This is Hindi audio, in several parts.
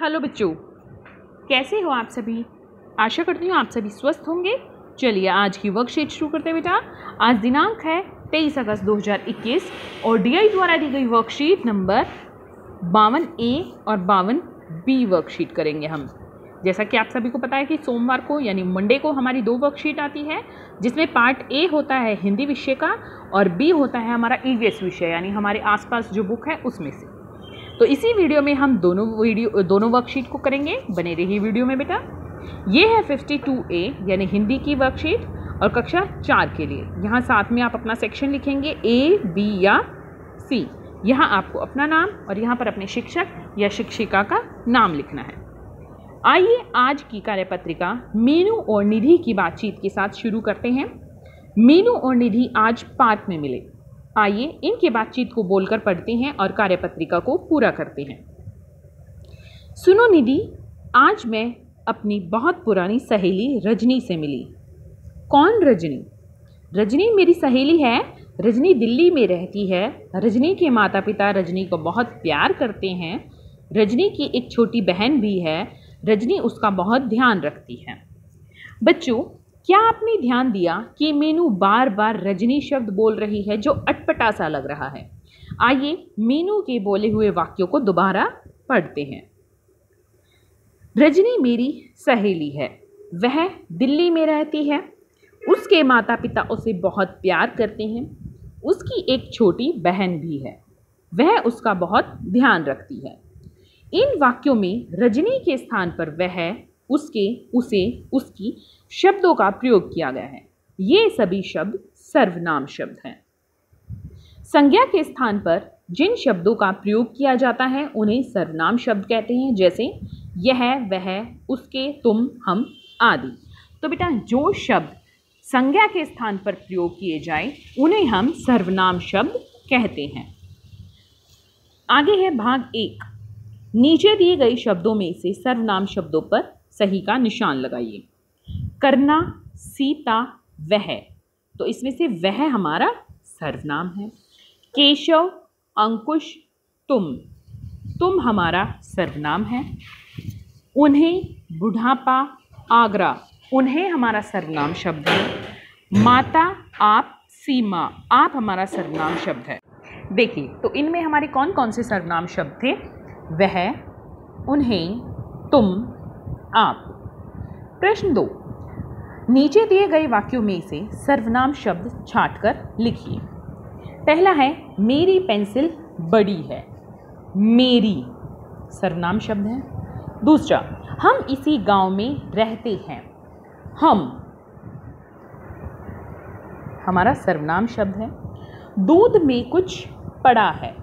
हेलो बच्चों, कैसे हो आप सभी। आशा करती हूँ आप सभी स्वस्थ होंगे। चलिए आज की वर्कशीट शुरू करते हैं बेटा। आज दिनांक है 23 अगस्त 2021 और डीआई द्वारा दी गई वर्कशीट नंबर 52A और 52B वर्कशीट करेंगे हम। जैसा कि आप सभी को पता है कि सोमवार को यानी मंडे को हमारी 2 वर्कशीट आती है, जिसमें पार्ट ए होता है हिंदी विषय का और बी होता है हमारा ईवीएस विषय यानी हमारे आसपास जो बुक है उसमें से। तो इसी वीडियो में हम दोनों वर्कशीट को करेंगे। बने रहिए वीडियो में बेटा। ये है 52A यानी हिंदी की वर्कशीट और कक्षा 4 के लिए। यहाँ साथ में आप अपना सेक्शन लिखेंगे A, B या C। यहाँ आपको अपना नाम और यहाँ पर अपने शिक्षक या शिक्षिका का नाम लिखना है। आइए आज की कार्यपत्रिका मीनू और निधि की बातचीत के साथ शुरू करते हैं। मीनू और निधि आज पार्क में मिले। आइए इनकी बातचीत को बोलकर पढ़ते हैं और कार्यपत्रिका को पूरा करते हैं। सुनो निधि, आज मैं अपनी बहुत पुरानी सहेली रजनी से मिली। कौन रजनी? रजनी मेरी सहेली है। रजनी दिल्ली में रहती है। रजनी के माता पिता रजनी को बहुत प्यार करते हैं। रजनी की एक छोटी बहन भी है। रजनी उसका बहुत ध्यान रखती है। बच्चों, क्या आपने ध्यान दिया कि मीनू बार बार रजनी शब्द बोल रही है जो अटपटा सा लग रहा है। आइए मीनू के बोले हुए वाक्यों को दोबारा पढ़ते हैं। रजनी मेरी सहेली है। वह दिल्ली में रहती है। उसके माता पिता उसे बहुत प्यार करते हैं। उसकी एक छोटी बहन भी है। वह उसका बहुत ध्यान रखती है। इन वाक्यों में रजनी के स्थान पर वह, उसके, उसे, उसकी शब्दों का प्रयोग किया गया है। ये सभी शब्द सर्वनाम शब्द हैं। संज्ञा के स्थान पर जिन शब्दों का प्रयोग किया जाता है उन्हें सर्वनाम शब्द कहते हैं, जैसे यह, वह, उसके, तुम, हम आदि। तो बेटा जो शब्द संज्ञा के स्थान पर प्रयोग किए जाए उन्हें हम सर्वनाम शब्द कहते हैं। आगे है भाग 1। नीचे दिए गए शब्दों में से सर्वनाम शब्दों पर सही का निशान लगाइए। करना, सीता, वह, तो इसमें से वह हमारा सर्वनाम है। केशव, अंकुश, तुम हमारा सर्वनाम है। उन्हें, बुढ़ापा, आगरा, उन्हें हमारा सर्वनाम शब्द है। माता, आप, सीमा, आप हमारा सर्वनाम शब्द है। देखिए तो इनमें हमारे कौन कौन से सर्वनाम शब्द थे? वह, उन्हें, तुम, आप। प्रश्न 2, नीचे दिए गए वाक्यों में से सर्वनाम शब्द छांटकर लिखिए। पहला है मेरी पेंसिल बड़ी है। मेरी सर्वनाम शब्द है। दूसरा, हम इसी गांव में रहते हैं। हम हमारा सर्वनाम शब्द है। दूध में कुछ पड़ा है।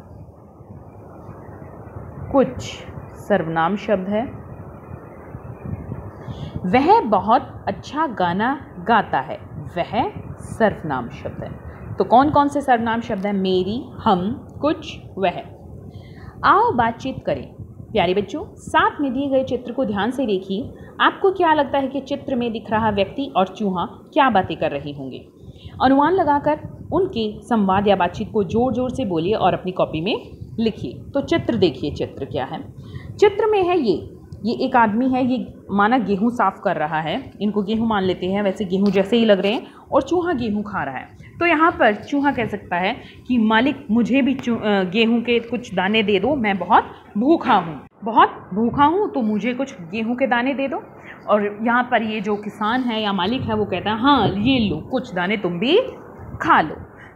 कुछ सर्वनाम शब्द है। वह बहुत अच्छा गाना गाता है। वह सर्वनाम शब्द है। तो कौन कौन से सर्वनाम शब्द हैं? मेरी, हम, कुछ, वह। आओ बातचीत करें। प्यारे बच्चों, साथ में दिए गए चित्र को ध्यान से देखिए। आपको क्या लगता है कि चित्र में दिख रहा व्यक्ति और चूहा क्या बातें कर रहे होंगे? अनुमान लगाकर उनके संवाद या बातचीत को जोर जोर से बोलिए और अपनी कॉपी में लिखिए। तो चित्र देखिए, चित्र क्या है? चित्र में है ये एक आदमी है। ये माना गेहूं साफ कर रहा है। इनको गेहूं मान लेते हैं, वैसे गेहूं जैसे ही लग रहे हैं, और चूहा गेहूं खा रहा है। तो यहाँ पर चूहा कह सकता है कि मालिक मुझे भी गेहूं के कुछ दाने दे दो, मैं बहुत भूखा हूँ, तो मुझे कुछ गेहूं के दाने दे दो। और यहाँ पर ये जो किसान है या मालिक है वो कहता है हाँ ये लो, कुछ दाने तुम भी खा लो।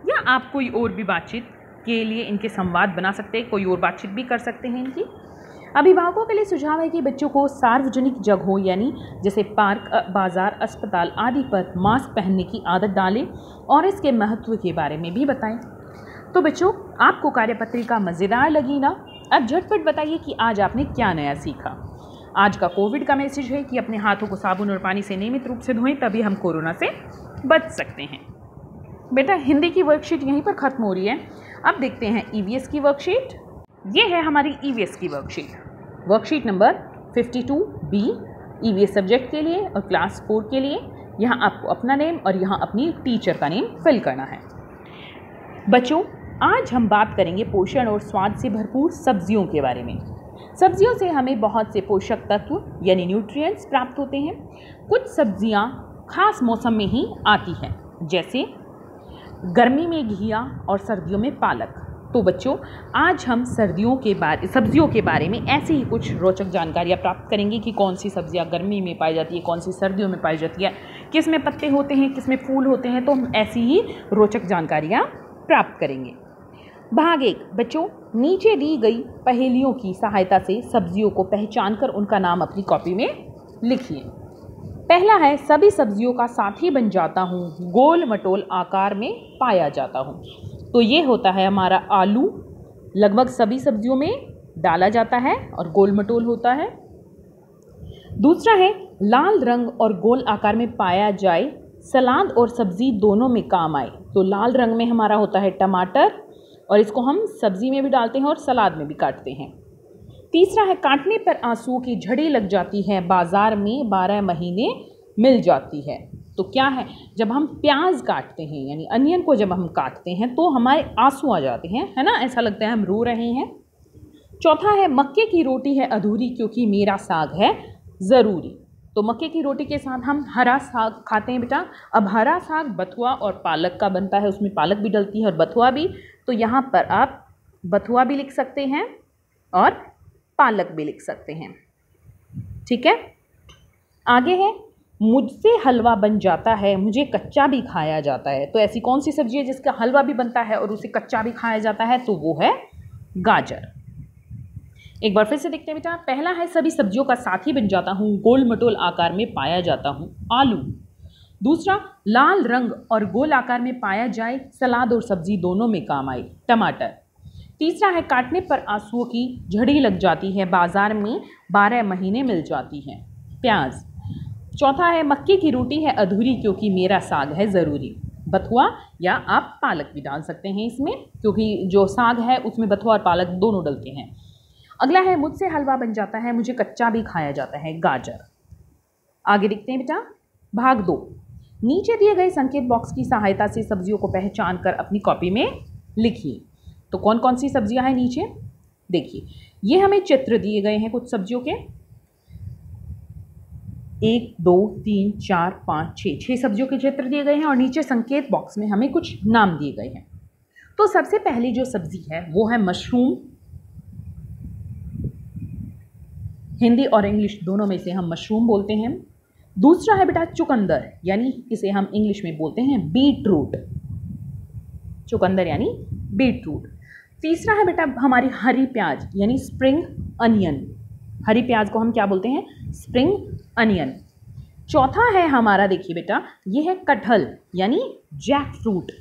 या आप कोई और भी बातचीत के लिए इनके संवाद बना सकते हैं, कोई और बातचीत भी कर सकते हैं इनकी। अभिभावकों के लिए सुझाव है कि बच्चों को सार्वजनिक जगहों यानी जैसे पार्क, बाजार, अस्पताल आदि पर मास्क पहनने की आदत डालें और इसके महत्व के बारे में भी बताएं। तो बच्चों, आपको कार्यपत्रिका मज़ेदार लगी ना? अब झटपट बताइए कि आज आपने क्या नया सीखा। आज का कोविड का मैसेज है कि अपने हाथों को साबुन और पानी से नियमित रूप से धोएं, तभी हम कोरोना से बच सकते हैं। बेटा हिंदी की वर्कशीट यहीं पर ख़त्म हो रही है। अब देखते हैं ईवीएस की वर्कशीट। ये है हमारी ईवीएस की worksheet number 52B EVS subject के लिए और क्लास 4 के लिए। यहाँ आपको अपना नेम और यहाँ अपनी टीचर का नेम फिल करना है। बच्चों, आज हम बात करेंगे पोषण और स्वाद से भरपूर सब्जियों के बारे में। सब्जियों से हमें बहुत से पोषक तत्व यानी न्यूट्रिएंट्स प्राप्त होते हैं। कुछ सब्जियां खास मौसम में ही आती हैं, जैसे गर्मी में घिया और सर्दियों में पालक। तो बच्चों, आज हम सब्जियों के बारे में ऐसी ही कुछ रोचक जानकारियाँ प्राप्त करेंगे कि कौन सी सब्जियाँ गर्मी में पाई जाती है, कौन सी सर्दियों में पाई जाती है, किस में पत्ते होते हैं, किस में फूल होते हैं। तो हम ऐसी ही रोचक जानकारियाँ प्राप्त करेंगे। भाग 1 बच्चों, नीचे दी गई पहेलियों की सहायता से सब्जियों को पहचानकर उनका नाम अपनी कॉपी में लिखिए। पहला है, सभी सब्जियों का साथी बन जाता हूँ, गोल मटोल आकार में पाया जाता हूँ। तो ये होता है हमारा आलू, लगभग सभी सब्जियों में डाला जाता है और गोल मटोल होता है। दूसरा है, लाल रंग और गोल आकार में पाया जाए, सलाद और सब्जी दोनों में काम आए। तो लाल रंग में हमारा होता है टमाटर, और इसको हम सब्जी में भी डालते हैं और सलाद में भी काटते हैं। तीसरा है, काटने पर आंसुओं की झड़ी लग जाती है, बाजार में 12 महीने मिल जाती है। तो क्या है, जब हम प्याज काटते हैं यानी अनियन को जब हम काटते हैं तो हमारे आंसू आ जाते हैं, है ना, ऐसा लगता है हम रो रहे हैं। चौथा है, मक्के की रोटी है अधूरी क्योंकि मेरा साग है ज़रूरी। तो मक्के की रोटी के साथ हम हरा साग खाते हैं बेटा। अब हरा साग बथुआ और पालक का बनता है, उसमें पालक भी डलती है और बथुआ भी। तो यहाँ पर आप बथुआ भी लिख सकते हैं और पालक भी लिख सकते हैं। ठीक है, आगे है, मुझसे हलवा बन जाता है, मुझे कच्चा भी खाया जाता है। तो ऐसी कौन सी सब्जी है जिसका हलवा भी बनता है और उसे कच्चा भी खाया जाता है? तो वो है गाजर। एक बार फिर से देखते हैं बेटा। पहला है, सभी सब्जियों का साथी बन जाता हूँ, गोल मटोल आकार में पाया जाता हूँ, आलू। दूसरा, लाल रंग और गोल आकार में पाया जाए, सलाद और सब्जी दोनों में काम आए, टमाटर। तीसरा है, काटने पर आंसुओं की झड़ी लग जाती है, बाजार में 12 महीने मिल जाती है, प्याज। चौथा है, मक्के की रोटी है अधूरी क्योंकि मेरा साग है ज़रूरी, बथुआ, या आप पालक भी डाल सकते हैं इसमें, क्योंकि जो साग है उसमें बथुआ और पालक दोनों डलते हैं। अगला है, मुझसे हलवा बन जाता है, मुझे कच्चा भी खाया जाता है, गाजर। आगे देखते हैं बेटा। भाग 2, नीचे दिए गए संकेत बॉक्स की सहायता से सब्जियों को पहचान कर अपनी कॉपी में लिखिए। तो कौन कौन सी सब्जियां हैं नीचे देखिए। ये हमें चित्र दिए गए हैं कुछ सब्जियों के, 1 2 3 4 5 6 सब्जियों के चित्र दिए गए हैं और नीचे संकेत बॉक्स में हमें कुछ नाम दिए गए हैं। तो सबसे पहली जो सब्जी है वो है मशरूम। हिंदी और इंग्लिश दोनों में से हम मशरूम बोलते हैं। दूसरा है बेटा चुकंदर, यानी इसे हम इंग्लिश में बोलते हैं बीट रूट, चुकंदर यानी बीट रूट। तीसरा है बेटा हमारी हरी प्याज यानी स्प्रिंग अनियन, हरी प्याज को हम क्या बोलते हैं? Spring onion. चौथा है हमारा, देखिए बेटा, ये है कटहल यानी जैक फ्रूट,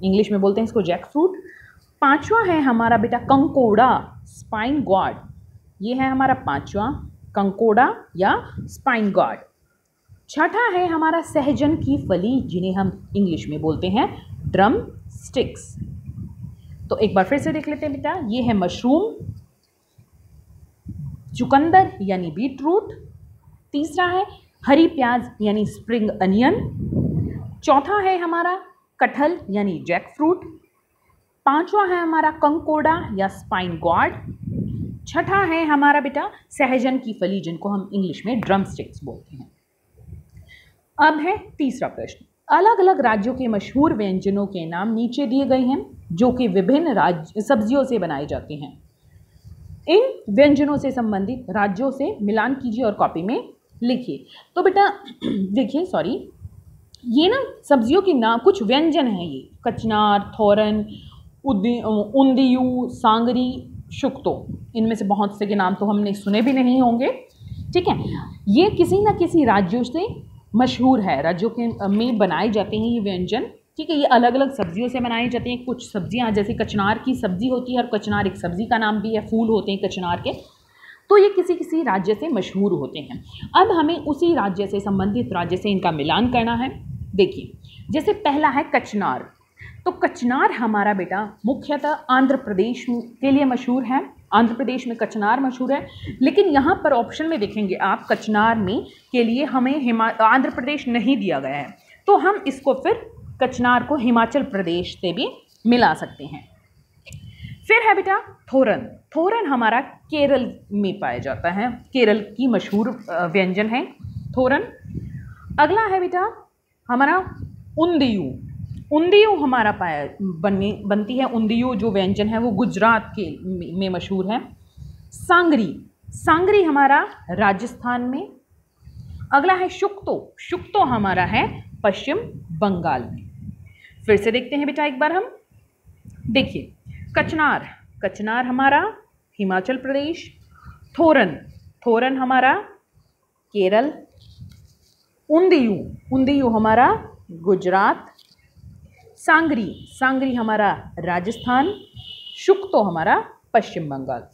इंग्लिश में बोलते हैं इसको जैक फ्रूट। पांचवा है हमारा बेटा कंकोड़ा, स्पाइन गॉड, ये है हमारा पांचवा, कंकोड़ा या स्पाइन गॉड। छठा है हमारा सहजन की फली, जिन्हें हम इंग्लिश में बोलते हैं ड्रम स्टिक्स। तो एक बार फिर से देख लेते हैं बेटा, ये है मशरूम, चुकंदर यानी बीट रूट, तीसरा है हरी प्याज यानी स्प्रिंग अनियन, चौथा है हमारा कटहल यानी जैक फ्रूट, पांचवा है हमारा कंकोड़ा या स्पाइन गॉड, छठा है हमारा बेटा सहजन की फली, जिनको हम इंग्लिश में ड्रम स्टिक्स बोलते हैं। अब है तीसरा प्रश्न, अलग अलग राज्यों के मशहूर व्यंजनों के नाम नीचे दिए गए हैं जो कि विभिन्न सब्जियों से बनाए जाते हैं। इन व्यंजनों से संबंधित राज्यों से मिलान कीजिए और कॉपी में लिखिए। तो बेटा देखिए, ये ना सब्जियों के नाम, कुछ व्यंजन हैं ये, कचनार, थोरन, उंदियू, सांगरी, शुक्तो, इनमें से बहुत से के नाम तो हमने सुने भी नहीं होंगे। ठीक है, ये किसी न किसी राज्यों से मशहूर है, राज्यों के में बनाए जाते हैं ये व्यंजन। ठीक है, ये अलग अलग सब्जियों से बनाई जाती हैं। कुछ सब्जियां जैसे कचनार की सब्जी होती है, और कचनार एक सब्जी का नाम भी है, फूल होते हैं कचनार के, तो ये किसी किसी राज्य से मशहूर होते हैं। अब हमें उसी राज्य से, संबंधित राज्य से इनका मिलान करना है। देखिए, जैसे पहला है कचनार, तो कचनार हमारा बेटा मुख्यतः आंध्र प्रदेश के लिए मशहूर है, आंध्र प्रदेश में कचनार मशहूर है। लेकिन यहाँ पर ऑप्शन में देखेंगे आप, कचनार में के लिए हमें आंध्र प्रदेश नहीं दिया गया है, तो हम इसको फिर कचनार को हिमाचल प्रदेश से भी मिला सकते हैं। फिर है बेटा थोरन। थोरन हमारा केरल में पाया जाता है, केरल की मशहूर व्यंजन है थोरन। अगला है बेटा हमारा उंदियू। उंदियू हमारा बनती है, उंदियू जो व्यंजन है वो गुजरात के में मशहूर है। सांगरी। सांगरी हमारा राजस्थान में। अगला है शुक्तो। शुक्तो हमारा है पश्चिम बंगाल में। फिर से देखते हैं बेटा एक बार हम, देखिए कचनार। कचनार हमारा हिमाचल प्रदेश। थोरन। थोरन हमारा केरल। उंदियू। उंदियू हमारा गुजरात। सांगरी। सांगरी हमारा राजस्थान। शुक्तो हमारा पश्चिम बंगाल।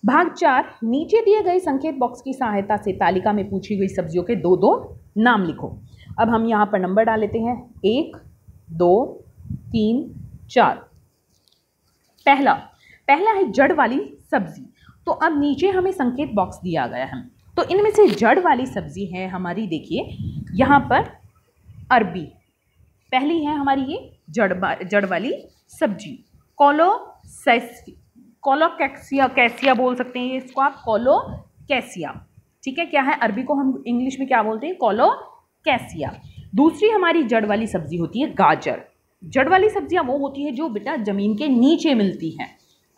भाग 4, नीचे दिए गए संकेत बॉक्स की सहायता से तालिका में पूछी गई सब्जियों के दो नाम लिखो। अब हम यहाँ पर नंबर डाल लेते हैं, 1 2 3 4। पहला है जड़ वाली सब्जी। तो अब नीचे हमें संकेत बॉक्स दिया गया है, तो इनमें से जड़ वाली सब्जी है हमारी, देखिए यहाँ पर अरबी पहली है हमारी, ये जड़ वाली सब्जी कैसिया बोल सकते हैं इसको आप, कैसिया। ठीक है, क्या है, अरबी को हम इंग्लिश में क्या बोलते हैं, कैसिया। दूसरी हमारी जड़ वाली सब्जी होती है गाजर। जड़ वाली सब्जियां वो होती है जो बेटा जमीन के नीचे मिलती हैं,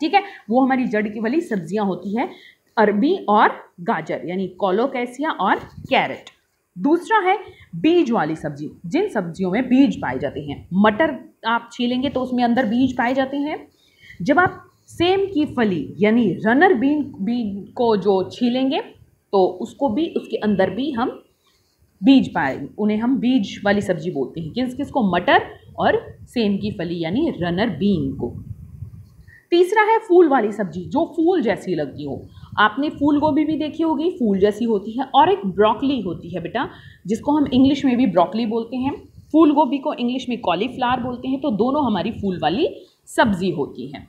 ठीक है, वो हमारी जड़ की वाली सब्जियां होती हैं, अरबी और गाजर, यानी कैसिया और कैरेट। दूसरा है बीज वाली सब्जी, जिन सब्जियों में बीज पाए जाते हैं। मटर आप छीलेंगे तो उसमें अंदर बीज पाए जाते हैं। जब आप सेम की फली यानी रनर बीन को जो छीलेंगे तो उसको भी, उसके अंदर भी हम बीज पाएंगे, उन्हें हम बीज वाली सब्जी बोलते हैं। किसको, मटर और सेम की फली यानी रनर बीन को। तीसरा है फूल वाली सब्जी, जो फूल जैसी लगती हो। आपने फूल गोभी भी देखी होगी, फूल जैसी होती है। और एक ब्रोकली होती है बेटा, जिसको हम इंग्लिश में भी ब्रोकली बोलते हैं, फूल गोभी को इंग्लिश में कॉलीफ्लावर बोलते हैं। तो दोनों हमारी फूल वाली सब्जी होती हैं।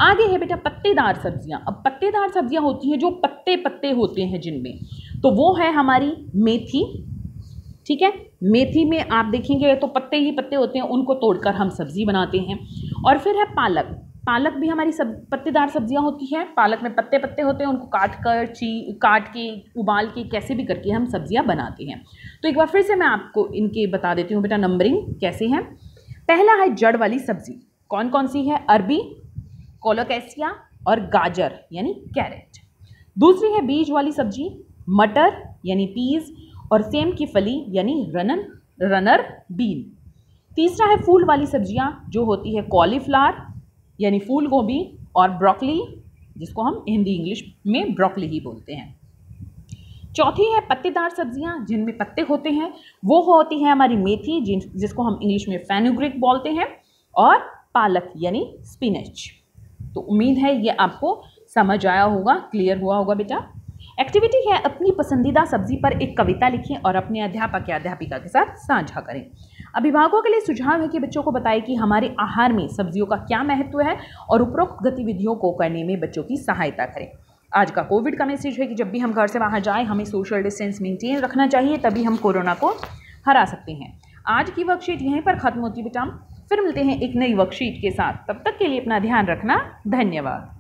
आगे है बेटा पत्तेदार सब्जियां। अब पत्तेदार सब्जियां होती हैं जो पत्ते पत्ते होते हैं जिनमें, तो वो है हमारी मेथी। ठीक है, मेथी में आप देखेंगे तो पत्ते ही पत्ते होते हैं, उनको तोड़कर हम सब्जी बनाते हैं। और फिर है पालक। पालक भी हमारी पत्तेदार सब्जियां होती हैं। पालक में पत्ते पत्ते होते हैं, उनको काट के उबाल के कैसे भी करके हम सब्जियां बनाते हैं। तो एक बार फिर से मैं आपको इनके बता देती हूँ बेटा नंबरिंग कैसे हैं। पहला है जड़ वाली सब्जी, कौन कौन सी है, अरबी, कोलोकैसिया और गाजर यानी कैरेट। दूसरी है बीज वाली सब्जी, मटर यानी पीज और सेम की फली यानी रनर बीन। तीसरा है फूल वाली सब्जियां जो होती है कॉलीफ्लावर यानी फूल गोभी और ब्रोकली, जिसको हम हिंदी इंग्लिश में ब्रोकली ही बोलते हैं। चौथी है पत्तेदार सब्जियां जिनमें पत्ते होते हैं, वो होती है हमारी मेथी, जिसको हम इंग्लिश में फेनुग्रीक बोलते हैं, और पालक यानी स्पिनच। तो उम्मीद है ये आपको समझ आया होगा, क्लियर हुआ होगा बेटा। एक्टिविटी है अपनी पसंदीदा सब्जी पर एक कविता लिखें और अपने अध्यापक या अध्यापिका के साथ साझा करें। अभिभावकों के लिए सुझाव है कि बच्चों को बताएं कि हमारे आहार में सब्जियों का क्या महत्व है और उपरोक्त गतिविधियों को करने में बच्चों की सहायता करें। आज का कोविड का मैसेज है कि जब भी हम घर से बाहर जाएं हमें सोशल डिस्टेंस मेंटेन रखना चाहिए, तभी हम कोरोना को हरा सकते हैं। आज की वर्कशीट यहीं पर खत्म होती है बेटा, फिर मिलते हैं एक नई वर्कशीट के साथ। तब तक के लिए अपना ध्यान रखना, धन्यवाद।